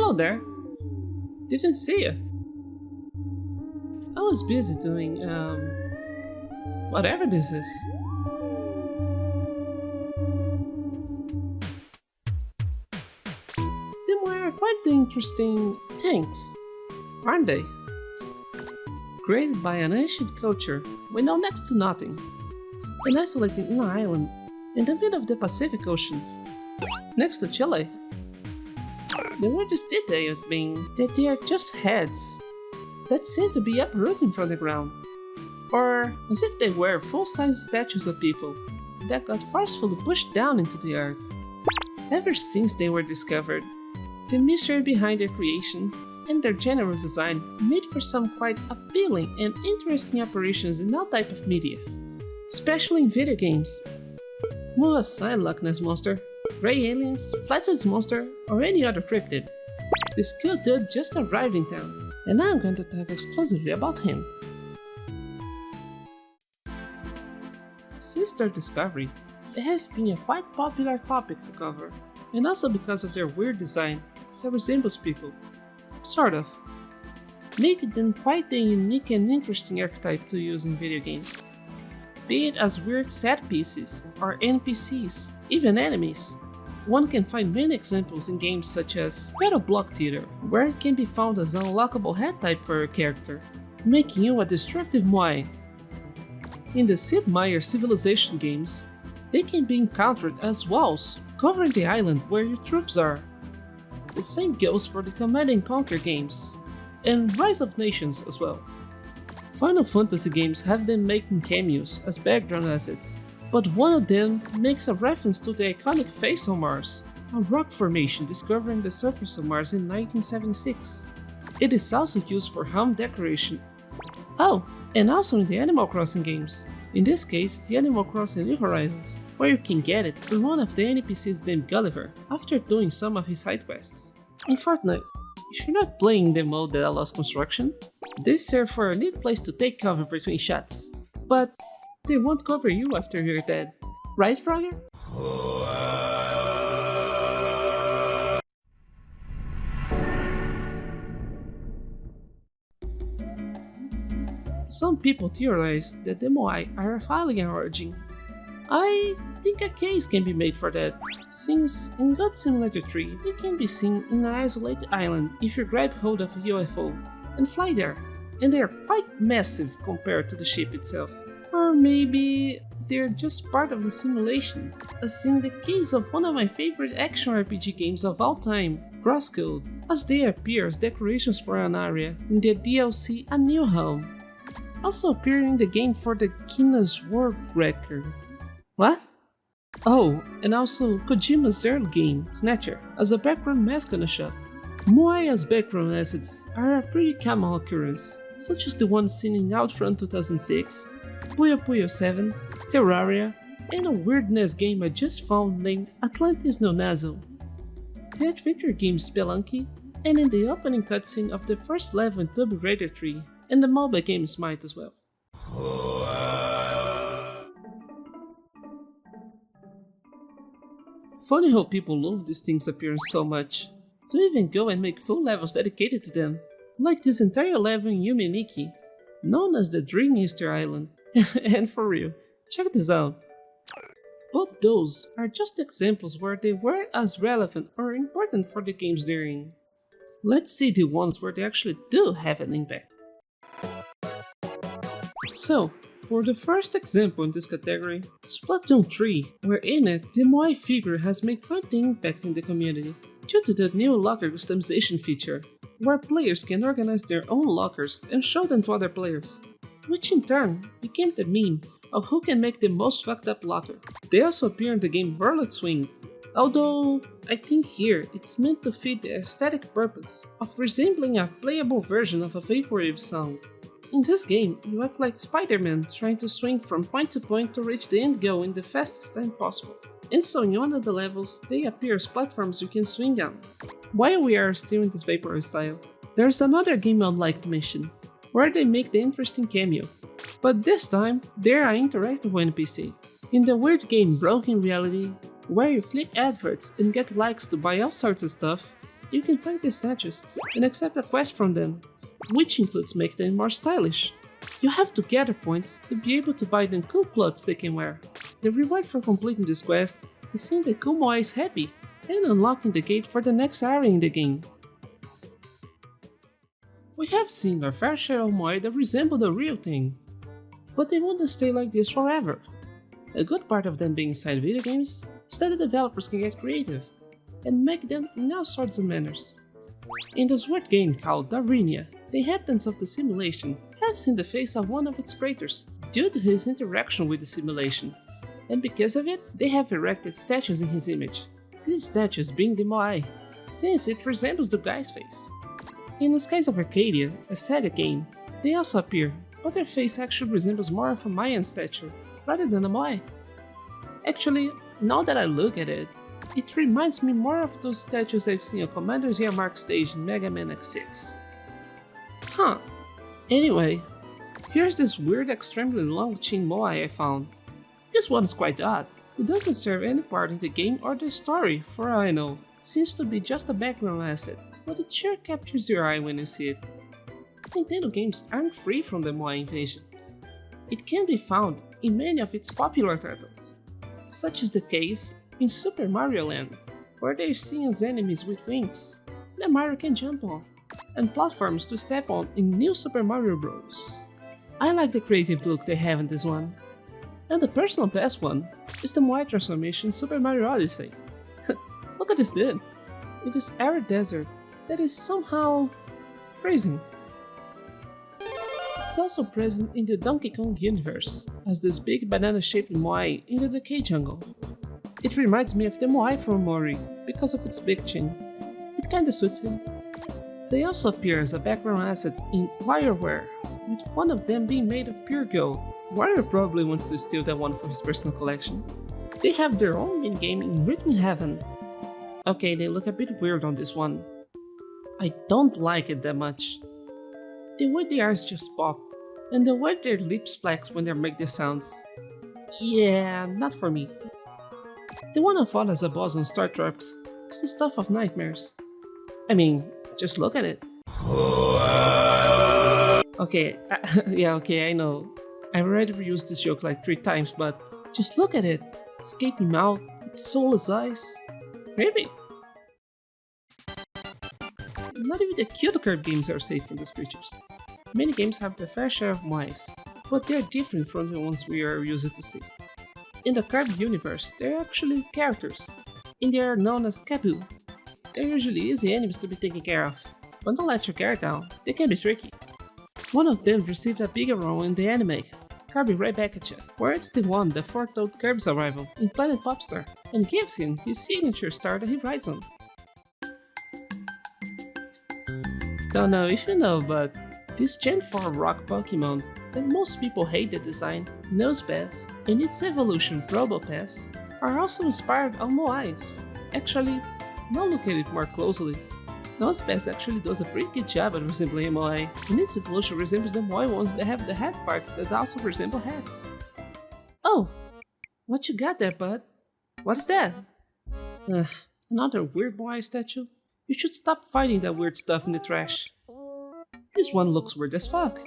Hello there. Didn't see you. I was busy doing, whatever this is. They were quite the interesting things, aren't they? Created by an ancient culture we know next to nothing, and isolated in an island in the middle of the Pacific Ocean, next to Chile. The weirdest detail being that they are just heads that seem to be uprooting from the ground, or as if they were full-size statues of people that got forcefully pushed down into the earth. Ever since they were discovered, the mystery behind their creation and their general design made for some quite appealing and interesting apparitions in all type of media, especially in video games. Moais Loch Ness Monster, Grey Aliens, Flatwoods Monster, or any other cryptid. This cool dude just arrived in town, and I'm going to talk exclusively about him. Since their discovery, they have been a quite popular topic to cover, and also because of their weird design that resembles people, sort of, making them quite a unique and interesting archetype to use in video games. Be it as weird set pieces, or NPCs, even enemies. One can find many examples in games such as Battle Block Theater, where it can be found as an unlockable head type for your character, making you a destructive Moai. In the Sid Meier Civilization games, they can be encountered as walls covering the island where your troops are. The same goes for the Command & Conquer games, and Rise of Nations as well. Final Fantasy games have been making cameos as background assets, but one of them makes a reference to the iconic face on Mars, a rock formation discovering the surface of Mars in 1976. It is also used for home decoration. Oh, and also in the Animal Crossing games. In this case, the Animal Crossing New Horizons, where you can get it through one of the NPCs named Gulliver after doing some of his side quests. In Fortnite, if you're not playing the mode that allows construction, they serve for a neat place to take cover between shots, but they won't cover you after you're dead. Right, Frogger? Some people theorize that the Moai are of alien origin. I think a case can be made for that, since in God Simulator 3 they can be seen in an isolated island if you grab hold of a UFO and fly there, and they are quite massive compared to the ship itself. Or maybe they're just part of the simulation, as in the case of one of my favorite action RPG games of all time, Crosscode, as they appear as decorations for an area in the DLC A New Home. Also appearing in the game for the Guinness World Record. What? Oh, and also Kojima's early game, Snatcher, as a background mask on a shop. Moai as background assets are a pretty common occurrence, such as the one seen in Outrun 2006, Puyo Puyo 7, Terraria, and a weird NES game I just found named Atlantis No Nazo. The adventure game Spelunky, and in the opening cutscene of the first level in Tomb Raider 3, and the mobile game Smite as well. Funny how people love these things appearing so much, to even go and make full levels dedicated to them, like this entire level in Yume Nikki, known as the Dream Easter Island. And for real, check this out. But those are just examples where they weren't as relevant or important for the games they're in. Let's see the ones where they actually do have an impact. So, for the first example in this category, Splatoon 3, where in it, the Moai figure has made quite the impact in the community, due to the new locker customization feature, where players can organize their own lockers and show them to other players, which in turn became the meme of who can make the most fucked up locker. They also appear in the game Burlet Swing, although I think here it's meant to fit the aesthetic purpose of resembling a playable version of a Vaporwave song. In this game, you act like Spider-Man trying to swing from point to point to reach the end goal in the fastest time possible. And so in one of the levels, they appear as platforms you can swing down. While we are still in this Vaporwave style, there's another game I'd like to mention, where they make the interesting cameo. But this time, they're an interactive NPC. In the weird game Broken Reality, where you click adverts and get likes to buy all sorts of stuff, You can find the statues and accept a quest from them, which includes making them more stylish. You have to gather points to be able to buy them cool clothes they can wear. The reward for completing this quest is seeing the cool Moais happy and unlocking the gate for the next area in the game. We have seen our fair share of Moai that resemble the real thing, but they wouldn't stay like this forever. A good part of them being inside video games is that the developers can get creative and make them in all sorts of manners. In this weird game called Darwinia, the inhabitants of the simulation have seen the face of one of its creators due to his interaction with the simulation, and because of it, they have erected statues in his image. These statues being the Moai, since it resembles the guy's face. In the Skies of Arcadia, a Sega game, they also appear, but their face actually resembles more of a Mayan statue rather than a Moai. Actually, now that I look at it, it reminds me more of those statues I've seen on Commander Ziamark's stage in Mega Man X6. Huh. Anyway, here's this weird extremely long chain Moai I found. This one's quite odd. It doesn't serve any part in the game or the story, for all I know. It seems to be just a background asset, but it sure captures your eye when you see it. Nintendo games aren't free from the Moai invasion. It can be found in many of its popular titles, such is the case in Super Mario Land, where they're seen as enemies with wings that Mario can jump on, and platforms to step on in New Super Mario Bros. I like the creative look they have in this one. And the personal best one is the Moai transformation in Super Mario Odyssey. Look at this dude! In this arid desert that is somehow freezing. It's also present in the Donkey Kong universe as this big banana-shaped Moai in the Decay Jungle. It reminds me of the Moai from Mori because of its big chin. It kinda suits him. They also appear as a background asset in WarioWare, with one of them being made of pure gold. Wario probably wants to steal that one for his personal collection. They have their own minigame in Rhythm Heaven. Okay, they look a bit weird on this one. I don't like it that much. The way their eyes just pop, and the way their lips flex when they make the sounds. Yeah, not for me. The one I fought as a boss on Star Tropics is the stuff of nightmares. I mean, just look at it. Okay, okay, I know. I already reused this joke like 3 times, but just look at it. Its gaping mouth, its soulless eyes. Creepy. Not even the cute card games are safe from these creatures. Many games have their fair share of Moais, but they are different from the ones we are used to see. In the Kirby universe, they are actually characters, and they are known as Kabu. They're usually easy enemies to be taken care of, but don't let your guard down, they can be tricky. One of them received a bigger role in the anime, Kirby Right Back at Ya, where it's the one that foretold Kirby's arrival in Planet Popstar, and gives him his signature star that he rides on. Don't know if you know, but this Gen 4 rock Pokemon that most people hate the design, Nosepass, and its evolution Probopass, are also inspired on Moais. Actually, now look at it more closely. Nosepass actually does a pretty good job at resembling a Moai, and its evolution resembles the Moai ones that have the head parts that also resemble heads. Oh! What you got there, bud? What's that? Another weird Moai statue? You should stop finding that weird stuff in the trash. This one looks weird as fuck.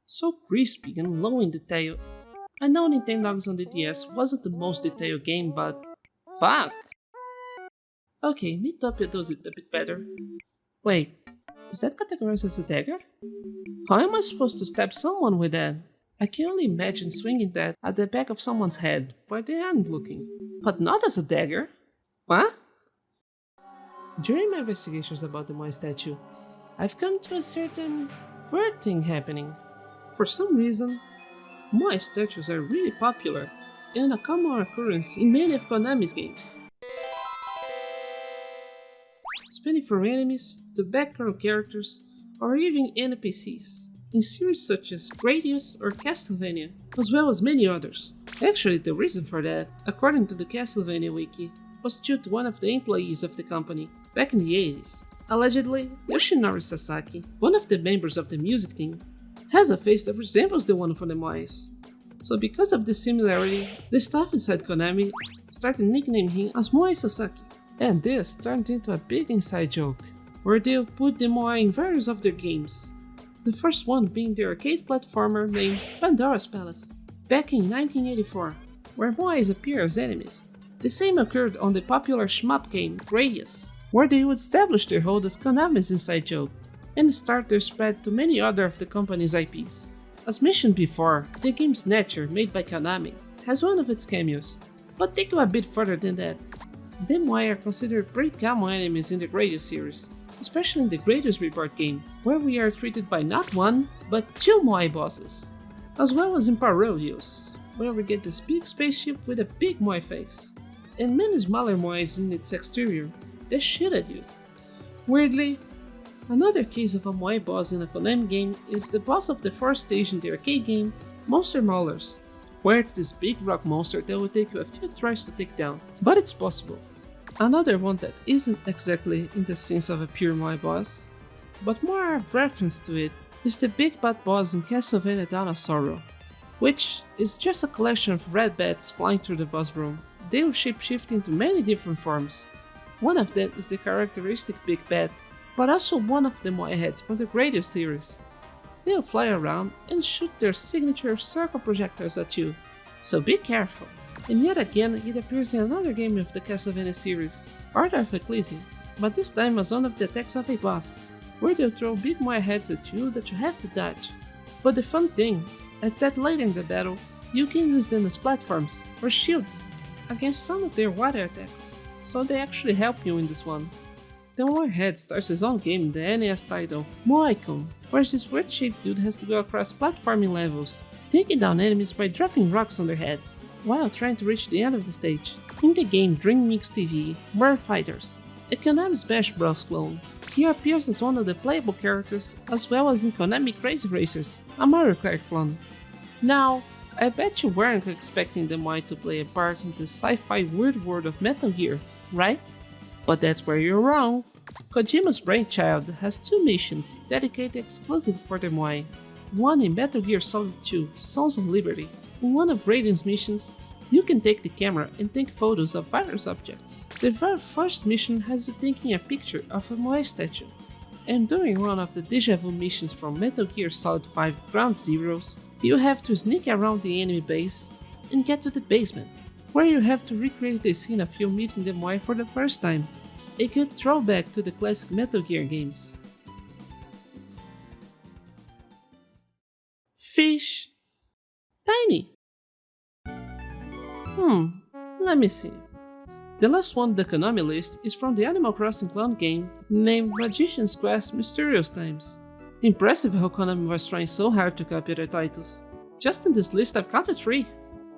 So crispy and low in detail. I know Nintendo's on the DS wasn't the most detailed game, but fuck! Okay, Miitopia does it a bit better. Wait, is that categorized as a dagger? How am I supposed to stab someone with that? I can only imagine swinging that at the back of someone's head where they aren't looking. But not as a dagger? What? During my investigations about the Moai statue, I've come to a certain weird thing happening. For some reason, Moai statues are really popular and a common occurrence in many of Konami's games. Spanning from enemies to background characters or even NPCs in series such as Gradius or Castlevania, as well as many others. Actually, the reason for that, according to the Castlevania wiki, was due to one of the employees of the company back in the 80s. Allegedly, Yoshinori Sasaki, one of the members of the music team, has a face that resembles the one from the Moais. So because of this similarity, the staff inside Konami started nicknaming him as Moai Sasaki. And this turned into a big inside joke, where they'll put the Moai in various of their games. The first one being the arcade platformer named Pandora's Palace, back in 1984, where Moais appear as enemies. The same occurred on the popular shmup game Gradius, where they would establish their hold as Konami's inside joke, and start their spread to many other of the company's IPs. As mentioned before, the game Snatcher, made by Konami, has one of its cameos, but they go a bit further than that. The Moai are considered pretty common enemies in the Gradius series, especially in the Gradius Report game, where we are treated by not one, but two Moai bosses, as well as in Parodius, where we get this big spaceship with a big Moai face, and many smaller Moais in its exterior that shoot at you. Weirdly, another case of a Moai boss in a Konami game is the boss of the fourth stage in the arcade game Monster Maulers, where it's this big rock monster that will take you a few tries to take down, but it's possible. Another one that isn't exactly in the sense of a pure Moai boss, but more a reference to it, is the big bad boss in Castlevania Dawn of Sorrow, which is just a collection of red bats flying through the boss room. They will shapeshift into many different forms. One of them is the characteristic big bat, but also one of the Moai heads from the Gradius series. They'll fly around and shoot their signature circle projectiles at you, so be careful. And yet again, it appears in another game of the Castlevania series, Order of Ecclesia, but this time as one of the attacks of a boss, where they'll throw big Moai heads at you that you have to dodge. But the fun thing is that later in the battle, you can use them as platforms or shields against some of their water attacks, so they actually help you in this one. The Moai head starts his own game in the NES title, Moai-kun, where this weird-shaped dude has to go across platforming levels, taking down enemies by dropping rocks on their heads, while trying to reach the end of the stage. In the game Dream Mix TV, Mer Fighters, a Konami Smash Bros. Clone, he appears as one of the playable characters as well as in Konami Crazy Racers, a Mario Kart clone. Now, I bet you weren't expecting the Moai to play a part in the sci-fi weird world of Metal Gear, right? But that's where you're wrong. Kojima's brainchild has two missions dedicated exclusively for the Moai, one in Metal Gear Solid 2 Sons of Liberty. In one of Raiden's missions, you can take the camera and take photos of various objects. The very first mission has you taking a picture of a Moai statue, and during one of the Deja Vu missions from Metal Gear Solid 5 Ground Zeroes, you have to sneak around the enemy base and get to the basement, where you have to recreate the scene of you meeting the Moai for the first time, a good throwback to the classic Metal Gear games. Fish. Tiny. Let me see. The last one on the Konami list is from the Animal Crossing clone game named Magician's Quest Mysterious Times. Impressive how Konami was trying so hard to copy their titles. Just in this list I've counted 3.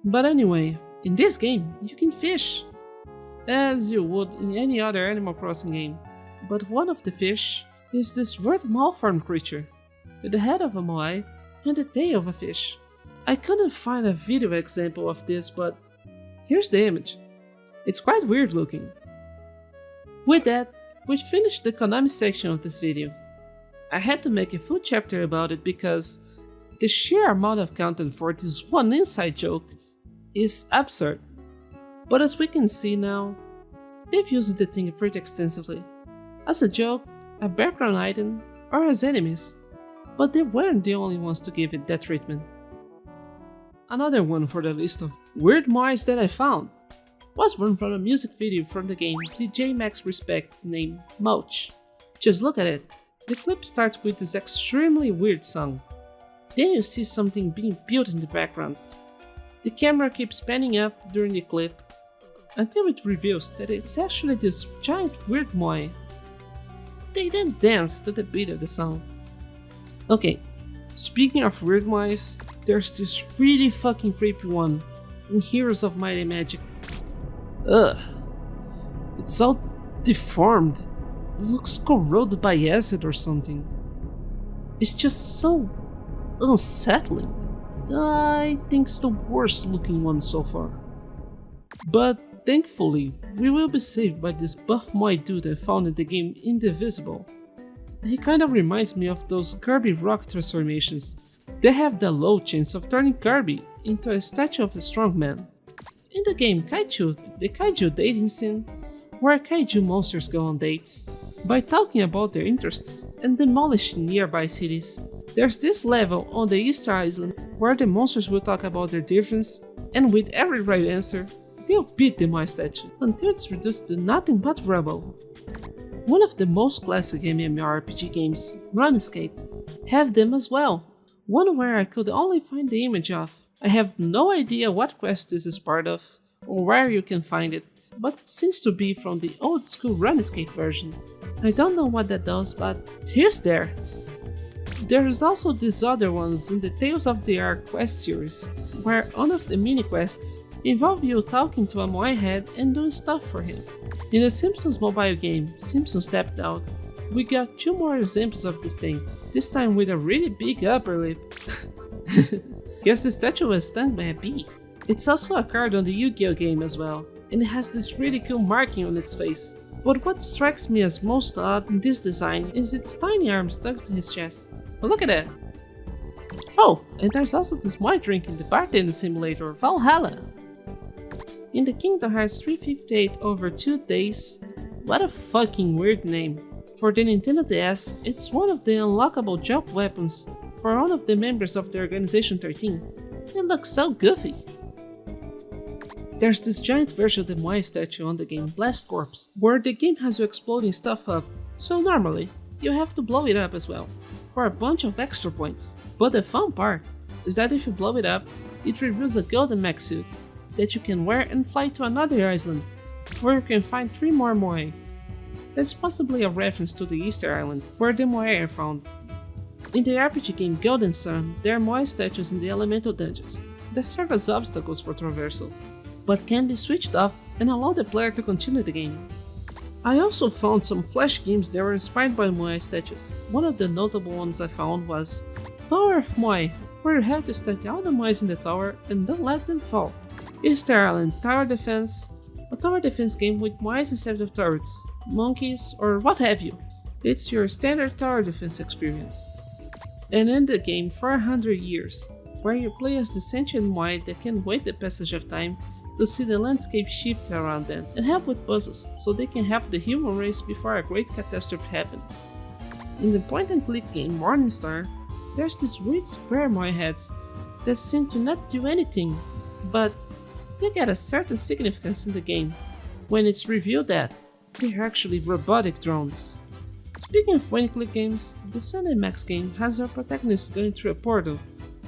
But anyway, in this game you can fish, as you would in any other Animal Crossing game. But one of the fish is this weird malformed creature, with the head of a Moai and the tail of a fish. I couldn't find a video example of this, but here's the image. It's quite weird looking. With that, we finished the Konami section of this video. I had to make a full chapter about it because the sheer amount of content for this one inside joke is absurd. But as we can see now, they've used the thing pretty extensively, as a joke, a background item, or as enemies, but they weren't the only ones to give it that treatment. Another one for the list of weird Moais that I found was one from a music video from the game DJ Max Respect named Moach. Just look at it. The clip starts with this extremely weird song. Then you see something being built in the background. The camera keeps panning up during the clip until it reveals that it's actually this giant weird Moai. They then dance to the beat of the song. Okay, speaking of weird Moais, there's this really fucking creepy one in Heroes of Might and Magic. Ugh, it's all deformed. It looks corroded by acid or something. It's just so unsettling. I think it's the worst looking one so far. But thankfully, we will be saved by this buff Moai dude I found in the game Indivisible. He kinda reminds me of those Kirby rock transformations. They have the low chance of turning Kirby into a statue of a strong man. In the game Kaiju, the Kaiju dating scene, where kaiju monsters go on dates by talking about their interests and demolishing nearby cities. There's this level on the Easter Island where the monsters will talk about their difference, and with every right answer, they'll beat the Moais statue until it's reduced to nothing but rubble. One of the most classic MMORPG games, RuneScape, have them as well. One where I could only find the image of. I have no idea what quest this is part of, or where you can find it, but it seems to be from the old school RuneScape version. I don't know what that does, but here's there. There is also these other ones in the Tales of the Ark quest series, where one of the mini quests involve you talking to a Moai head and doing stuff for him. In the Simpsons mobile game, Simpsons Tapped Out, we got 2 more examples of this thing, this time with a really big upper lip. Guess the statue was stung by a bee. It's also a card on the Yu-Gi-Oh game as well, and it has this really cool marking on its face. But what strikes me as most odd in this design is its tiny arm stuck to his chest. But look at that! Oh, and there's also this Moai drink in the bartender simulator, Valhalla! In the Kingdom Hearts 358 over 2 days, what a fucking weird name. For the Nintendo DS, it's one of the unlockable jump weapons for one of the members of the Organization 13. It looks so goofy. There's this giant version of the Moai statue on the game Blast Corps, where the game has you exploding stuff up, so normally, you have to blow it up as well, for a bunch of extra points. But the fun part is that if you blow it up, it reveals a golden mech suit that you can wear and fly to another island, where you can find 3 more Moai. That's possibly a reference to the Easter Island, where the Moai are found. In the RPG game Golden Sun, there are Moai statues in the elemental dungeons that serve as obstacles for traversal, but can be switched off and allow the player to continue the game. I also found some Flash games that were inspired by Moai statues. One of the notable ones I found was Tower of Moai, where you have to stack all the Moais in the tower and don't let them fall. Easter Island Tower Defense, a tower defense game with Moais instead of turrets, monkeys, or what have you. It's your standard tower defense experience. And in the game 400 Years, where you play as the sentient Moai that can wait the passage of time to see the landscape shift around them and help with puzzles so they can help the human race before a great catastrophe happens. In the point-and-click game Morningstar, there's these weird square Moai heads that seem to not do anything, but they get a certain significance in the game when it's revealed that they're actually robotic drones. Speaking of point-and-click games, the Sunday Max game has our protagonist going through a portal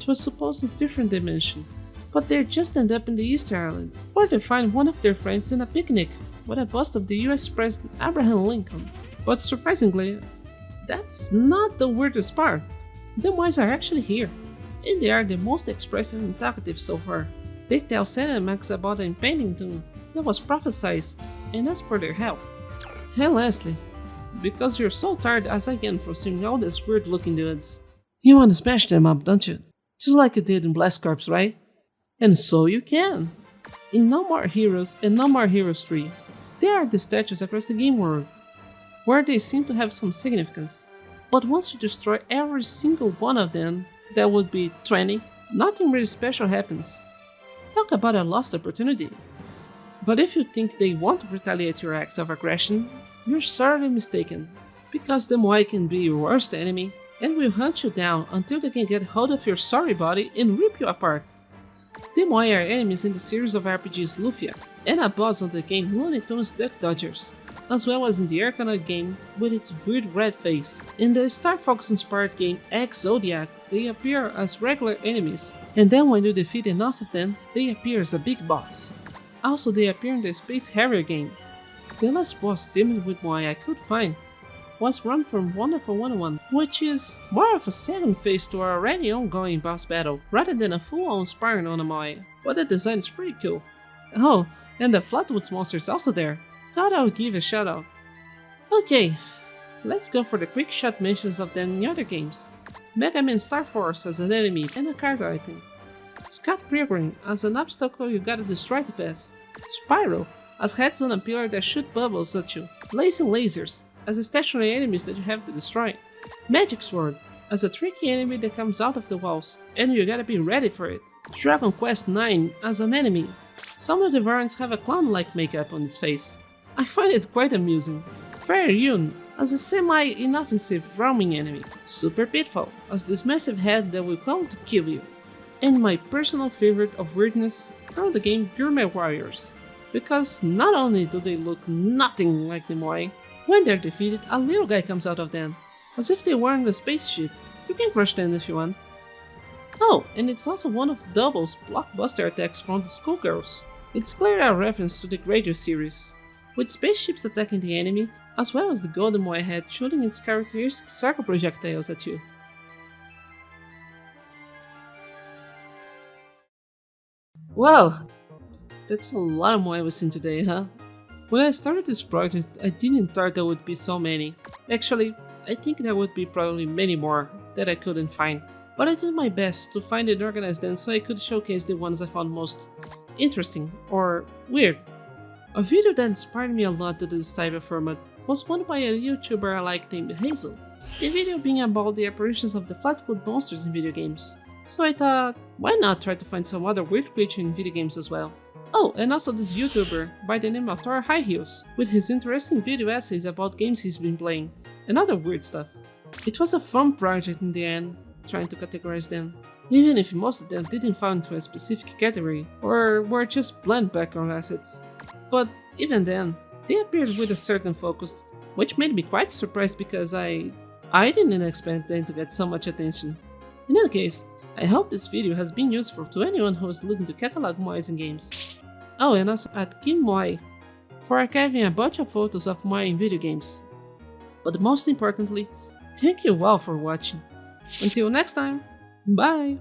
to a supposed different dimension, but they just end up in the Easter Island, where they find one of their friends in a picnic with a bust of the US President Abraham Lincoln. But surprisingly, that's not the weirdest part. The Moais are actually here, and they are the most expressive and talkative so far. They tell Cinemax about the impending doom that was prophesied and ask for their help. Hey Leslie, because you're so tired as I am from seeing all these weird looking dudes, you want to smash them up, don't you? Just like you did in Blast Corps, right? And so you can! In No More Heroes and No More Heroes 3, there are the statues across the game world, where they seem to have some significance. But once you destroy every single one of them, that would be 20, nothing really special happens. Talk about a lost opportunity. But if you think they won't retaliate your acts of aggression, you're sorely mistaken, because the Moai can be your worst enemy and will hunt you down until they can get hold of your sorry body and rip you apart. The Moai are enemies in the series of RPGs Lufia, and a boss on the game Looney Tunes Duck Dodgers, as well as in the Arkanoid game with its weird red face. In the Star Fox inspired game X Zodiac, they appear as regular enemies, and then when you defeat enough of them, they appear as a big boss. Also, they appear in the Space Harrier game. The last boss teamed with Moai I could find was Run from Wonderful 101, which is more of a second phase to our already ongoing boss battle, rather than a full-on sparring on a Moai, but the design is pretty cool. Oh, and the Flatwoods monster is also there. Thought I would give a shout out. Okay, let's go for the quick shot mentions of them in other games. Mega Man Star Force as an enemy and a card icon. Scott Pilgrim as an obstacle you gotta destroy to pass. Spyro as heads on a pillar that shoot bubbles at you. Blazing Lasers as stationary enemies that you have to destroy. Magic Sword as a tricky enemy that comes out of the walls, and you gotta be ready for it. Dragon Quest IX as an enemy. Some of the variants have a clown-like makeup on its face. I find it quite amusing. Fairy Yun as a semi-inoffensive roaming enemy, Super Pitfall as this massive head that will come to kill you, and my personal favorite of weirdness from the game Gourmet Warriors. Because not only do they look nothing like the Moai, when they're defeated, a little guy comes out of them, as if they were in a spaceship. You can crush them if you want. Oh, and it's also one of Double's blockbuster attacks from the Schoolgirls. It's clearly a reference to the Gradius series, with spaceships attacking the enemy, as well as the golden Moai head shooting its characteristic circle projectiles at you. Well, that's a lot of Moai we've seen today, huh? When I started this project, I didn't thought there would be so many. Actually, I think there would be probably many more that I couldn't find. But I did my best to find and organize them so I could showcase the ones I found most interesting or weird. A video that inspired me a lot to do this type of format was one by a YouTuber I like named Hazel. The video being about the apparitions of the flat-foot monsters in video games. So I thought, why not try to find some other weird creature in video games as well? Oh, and also this YouTuber by the name of Thor High Heels, with his interesting video essays about games he's been playing, and other weird stuff. It was a fun project in the end, trying to categorize them, even if most of them didn't fall into a specific category, or were just bland background assets. But even then, they appeared with a certain focus, which made me quite surprised because I didn't expect them to get so much attention. In any case, I hope this video has been useful to anyone who is looking to catalog Moais in games. Oh, and also at Kim Moai for archiving a bunch of photos of Moai in video games. But most importantly, thank you all for watching. Until next time, bye!